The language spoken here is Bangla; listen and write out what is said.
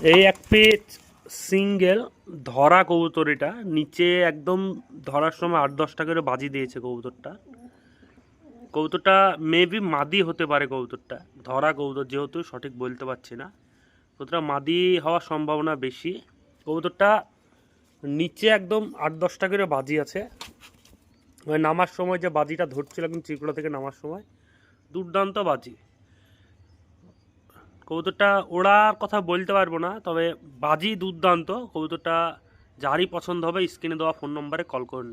এই এক পিস সিঙ্গেল ধরা কবুতর, এটা নিচে একদম ধরার সময় 8-10টা করে বাজি দিয়েছে কবুতরটা। কবুতরটা মেবি মাদি হতে পারে, কবুতরটা ধরা কবুতর যেহেতু সঠিক বলতে পারছি না। কবুতরটা মাদি হওয়ার সম্ভাবনা বেশি। কবুতরটা নিচে একদম 8-10টা করে বাজি আছে। ওই নামার সময় যে বাজিটা ধরছিল একদম চিকুড়া থেকে নামার সময়, দুর্দান্ত বাজি। কবুতরটা ওড়ার কথা বলতে পারবো না, তবে বাজি দুর্দান্ত। কবুতরটা যারই পছন্দ হবে স্ক্রিনে দেওয়া ফোন নম্বরে কল করুন।